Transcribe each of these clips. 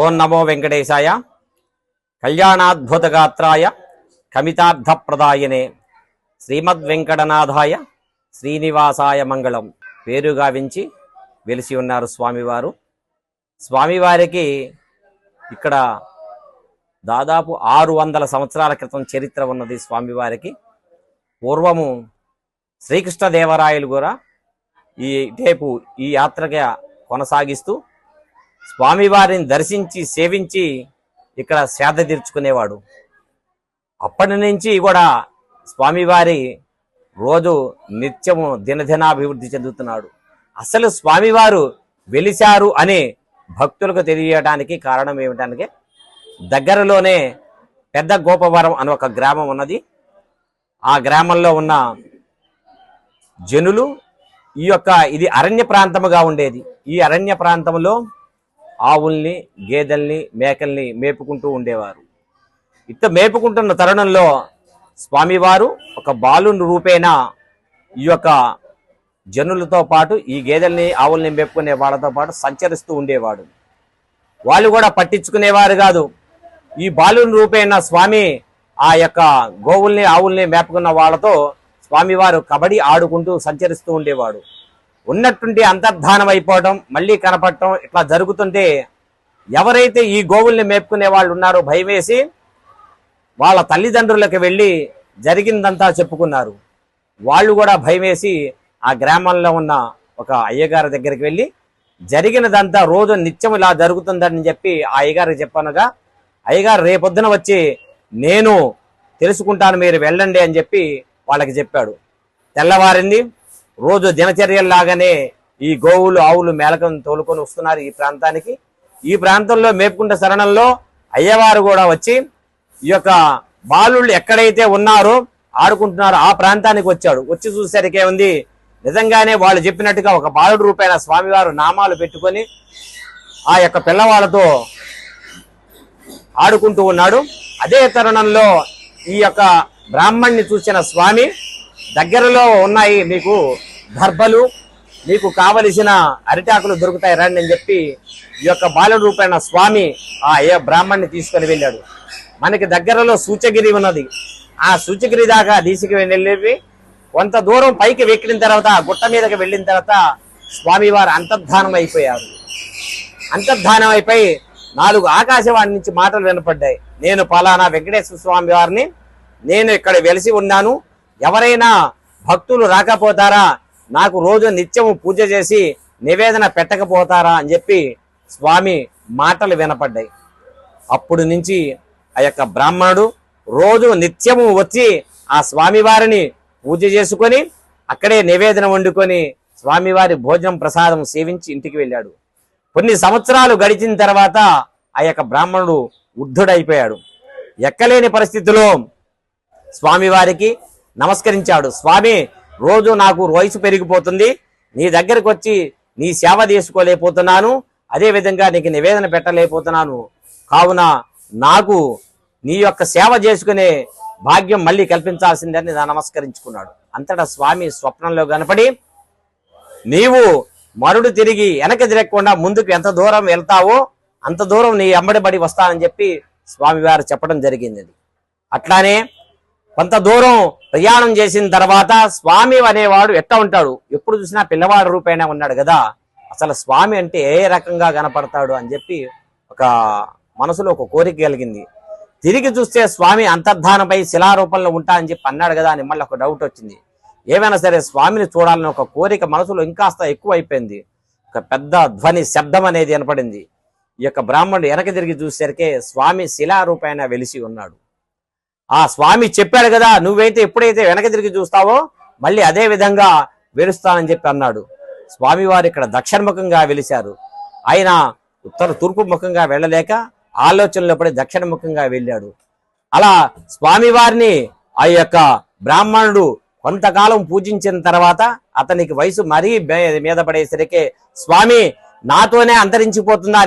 ఓం నమో వెంకటేశాయ. కళ్యాణాద్భుతగాత్రాయ కమితార్థప్రదాయనే శ్రీమద్వెంకటనాథాయ శ్రీనివాసాయ మంగళం. పేరుగా వించి వెలిసి ఉన్నారు స్వామివారు. స్వామివారికి ఇక్కడ దాదాపు 600 సంవత్సరాల క్రితం చరిత్ర ఉన్నది. స్వామివారికి పూర్వము శ్రీకృష్ణదేవరాయలు కూడా ఈ యాత్రగా కొనసాగిస్తూ స్వామివారిని దర్శించి సేవించి ఇక్కడ సేద తీర్చుకునేవాడు. అప్పటి నుంచి కూడా స్వామివారి రోజు నిత్యము దినదినాభివృద్ధి చెందుతున్నాడు. అసలు స్వామివారు వెలిశారు అని భక్తులకు తెలియడానికి కారణం ఏమిటంటే, దగ్గరలోనే పెద్ద గోపవరం అని ఒక గ్రామం ఉన్నది. ఆ గ్రామంలో ఉన్న జనులు ఇది అరణ్య ప్రాంతముగా ఉండేది. ఈ అరణ్య ప్రాంతంలో ఆవుల్ని, గేదెల్ని, మేకల్ని మేపుకుంటూ ఉండేవారు. మేపుకుంటున్న తరుణంలో స్వామివారు ఒక బాలుని రూపేణ ఈ యొక్క జనులతో పాటు ఈ గేదెల్ని, ఆవుల్ని మేపుకునే వాళ్ళతో పాటు సంచరిస్తూ ఉండేవాడు. వాళ్ళు కూడా పట్టించుకునేవారు కాదు. ఈ బాలుని రూపేణ స్వామి ఆ యొక్క గోవుల్ని, ఆవుల్ని మేపుకున్న వాళ్ళతో స్వామివారు కబడ్డీ ఆడుకుంటూ సంచరిస్తూ ఉండేవాడు. ఉన్నట్టుండి అంతర్ధానం అయిపోవడం, మళ్ళీ కనపడటం ఇట్లా జరుగుతుంటే ఎవరైతే ఈ గోవుల్ని మేపుకునే వాళ్ళు ఉన్నారో భయం వేసి వాళ్ళ తల్లిదండ్రులకు వెళ్ళి జరిగిందంతా చెప్పుకున్నారు. వాళ్ళు కూడా భయం వేసి ఆ గ్రామంలో ఉన్న ఒక అయ్యగారి దగ్గరికి వెళ్ళి జరిగినదంతా రోజు నిత్యం ఇలా జరుగుతుందని చెప్పి ఆ అయ్యగారికి చెప్పనగా, అయ్యగారు రేపొద్దున వచ్చి నేను తెలుసుకుంటాను, మీరు వెళ్ళండి అని చెప్పి వాళ్ళకి చెప్పాడు. తెల్లవారింది. రోజు దినచర్యల్లాగానే ఈ గోవులు, ఆవులు మేళకం తోలుకొని వస్తున్నారు ఈ ప్రాంతానికి. ఈ ప్రాంతంలో మేపుకుంటే శరణంలో అయ్యవారు కూడా వచ్చి ఈ యొక్క బాలుళ్ళు ఎక్కడైతే ఉన్నారో ఆడుకుంటున్నారో ఆ ప్రాంతానికి వచ్చాడు. వచ్చి చూసేసరికి ఉంది, నిజంగానే వాళ్ళు చెప్పినట్టుగా ఒక బాలుడు రూపైన స్వామివారు నామాలు పెట్టుకొని ఆ యొక్క పిల్లవాళ్ళతో ఆడుకుంటూ ఉన్నాడు. అదే తరుణంలో ఈ యొక్క బ్రాహ్మణ్ణి చూసిన స్వామి, దగ్గరలో ఉన్నాయి మీకు దర్భలు, మీకు కావలసిన అరిటాకులు దొరుకుతాయి రండి అని చెప్పి ఈ యొక్క బాలుడు రూపైన స్వామి ఆ బ్రాహ్మణ్ణి తీసుకొని వెళ్ళాడు. మనకి దగ్గరలో సూచగిరి ఉన్నది. ఆ సూచగిరి దాకా తీసుకువెళ్ళి కొంత దూరం పైకి వెక్కిన తర్వాత, గుట్ట మీదకి వెళ్ళిన తర్వాత స్వామివారు అంతర్ధానం అయిపోయారు. అంతర్ధానం అయిపోయి 4 ఆకాశవాణి నుంచి మాటలు వినపడ్డాయి. నేను పలానా వెంకటేశ్వర స్వామి వారిని, నేను ఇక్కడ వెలిసి ఉన్నాను, ఎవరైనా భక్తులు రాకపోతారా, నాకు రోజు నిత్యము పూజ చేసి నివేదన పెట్టకపోతారా అని చెప్పి స్వామి మాటలు వినపడ్డాయి. అప్పుడు నుంచి ఆ యొక్క బ్రాహ్మణుడు రోజు నిత్యము వచ్చి ఆ స్వామివారిని పూజ చేసుకొని అక్కడే నివేదన వండుకొని స్వామివారి భోజనం ప్రసాదం సేవించి ఇంటికి వెళ్ళాడు. కొన్ని సంవత్సరాలు గడిచిన తర్వాత ఆ యొక్క బ్రాహ్మణుడు వృద్ధుడైపోయాడు. ఎక్కలేని పరిస్థితిలో స్వామివారికి నమస్కరించాడు. స్వామి, రోజు నాకు వయసు పెరిగిపోతుంది, నీ దగ్గరకు వచ్చి నీ సేవ చేసుకోలేకపోతున్నాను, అదేవిధంగా నీకు నివేదన పెట్టలేకపోతున్నాను, కావున నాకు నీ యొక్క సేవ చేసుకునే భాగ్యం మళ్ళీ కల్పించాల్సిందని నమస్కరించుకున్నాడు. అంతటా స్వామి స్వప్నంలో కనపడి, నీవు మరుడు తిరిగి వెనక తిరగకుండా ముందుకు ఎంత దూరం వెళ్తావో అంత దూరం నీ అమ్మడిబడి వస్తానని చెప్పి స్వామివారు చెప్పడం జరిగింది. అట్లానే కొంత దూరం ప్రయాణం చేసిన తర్వాత స్వామి అనేవాడు ఎట్లా ఉంటాడు, ఎప్పుడు చూసినా పిల్లవాడు రూపేణ ఉన్నాడు కదా, అసలు స్వామి అంటే ఏ రకంగా కనపడతాడు అని చెప్పి ఒక మనసులో ఒక కోరిక కలిగింది. తిరిగి చూస్తే స్వామి అంతర్ధానపై శిలారూపంలో ఉంటా అని చెప్పి అన్నాడు కదా అని మళ్ళీ ఒక డౌట్ వచ్చింది. ఏమైనా సరే స్వామిని చూడాలని ఒక కోరిక మనసులో ఇంకాస్త ఎక్కువ అయిపోయింది. ఒక పెద్ద ధ్వని, శబ్దం అనేది వినపడింది. ఈ యొక్క బ్రాహ్మణుడు వెనక తిరిగి చూసేసరికి స్వామి శిలారూపేణ వెలిసి ఉన్నాడు. ఆ స్వామి చెప్పాడు కదా, నువ్వైతే ఎప్పుడైతే వెనక తిరిగి చూస్తావో మళ్ళీ అదే విధంగా వెలుస్తానని చెప్పి అన్నాడు. స్వామివారు ఇక్కడ దక్షిణముఖంగా వెలిశారు. ఆయన తూర్పు ముఖంగా వెళ్ళలేక ఆలోచనలో పడి దక్షిణముఖంగా వెళ్ళాడు. అలా స్వామివారిని ఆ యొక్క బ్రాహ్మణుడు కొంతకాలం పూజించిన తర్వాత అతనికి వయసు మరీ మీద పడేసరికి, స్వామి, నాతోనే అంతరించిపోతుందా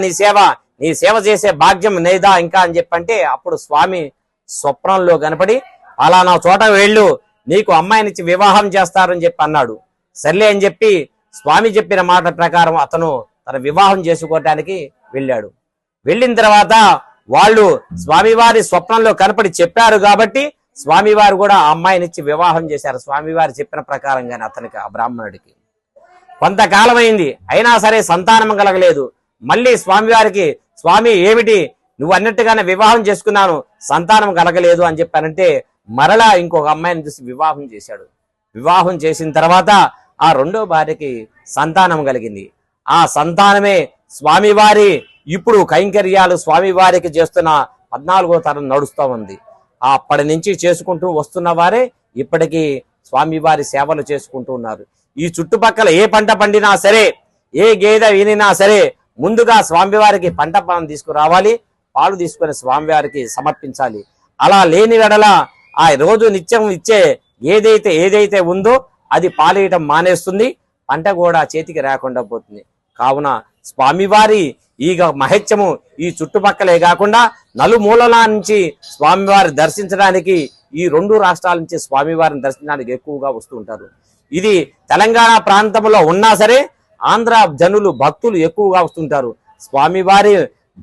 నీ సేవ చేసే భాగ్యం నేదా ఇంకా అని చెప్పంటే, అప్పుడు స్వామి స్వప్నంలో కనపడి, అలానా చోట వెళ్ళు, నీకు అమ్మాయినిచ్చి వివాహం చేస్తారని చెప్పి అన్నాడు. సర్లే అని చెప్పి స్వామి చెప్పిన మాట ప్రకారం అతను తన వివాహం చేసుకోవడానికి వెళ్ళాడు. వెళ్ళిన తర్వాత వాళ్ళు స్వామివారి స్వప్నంలో కనపడి చెప్పారు కాబట్టి స్వామివారు కూడా ఆ అమ్మాయినిచ్చి వివాహం చేశారు. స్వామివారు చెప్పిన ప్రకారంగానే అతనికి, ఆ బ్రాహ్మణుడికి. కొంతకాలం అయింది, అయినా సరే సంతానం కలగలేదు. మళ్ళీ స్వామివారికి, స్వామి ఏమిటి నువ్వు అన్నట్టుగానే వివాహం చేసుకున్నాను, సంతానం కలగలేదు అని చెప్పానంటే మరలా ఇంకొక అమ్మాయిని చూసి వివాహం చేశాడు. వివాహం చేసిన తర్వాత ఆ రెండో భార్యకి సంతానం కలిగింది. ఆ సంతానమే స్వామివారి ఇప్పుడు కైంకర్యాలు స్వామివారికి చేస్తున్న 14వ తరం నడుస్తూ ఉంది. అప్పటి నుంచి చేసుకుంటూ వస్తున్న వారే ఇప్పటికీ స్వామివారి సేవలు చేసుకుంటూ ఉన్నారు. ఈ చుట్టుపక్కల ఏ పంట పండినా సరే, ఏ గేదె వినినా సరే, ముందుగా స్వామివారికి పంట పొలం తీసుకురావాలి, పాలు తీసుకొని స్వామివారికి సమర్పించాలి. అలా లేని వెడల ఆ రోజు నిత్యం ఇచ్చే ఏదైతే ఉందో అది పాలేయటం మానేస్తుంది, పంట కూడా చేతికి రాకుండా పోతుంది. కావున స్వామివారి ఈ మహత్యము ఈ చుట్టుపక్కలే కాకుండా నలుమూలల నుంచి స్వామివారి దర్శించడానికి, ఈ 2 రాష్ట్రాల నుంచి స్వామివారిని దర్శించడానికి ఎక్కువగా వస్తూ ఉంటారు. ఇది తెలంగాణ ప్రాంతంలో ఉన్నా సరే ఆంధ్ర జనులు, భక్తులు ఎక్కువగా వస్తుంటారు. స్వామివారి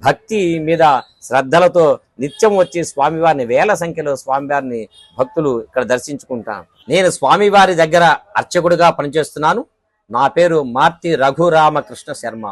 భక్తి మీద శ్రద్ధలతో నిత్యం వచ్చి స్వామివారిని వేల సంఖ్యలో స్వామివారిని భక్తులు ఇక్కడ దర్శించుకుంటాను. నేను స్వామివారి దగ్గర అర్చకుడిగా పనిచేస్తున్నాను. నా పేరు మార్తి రఘురామకృష్ణ శర్మ.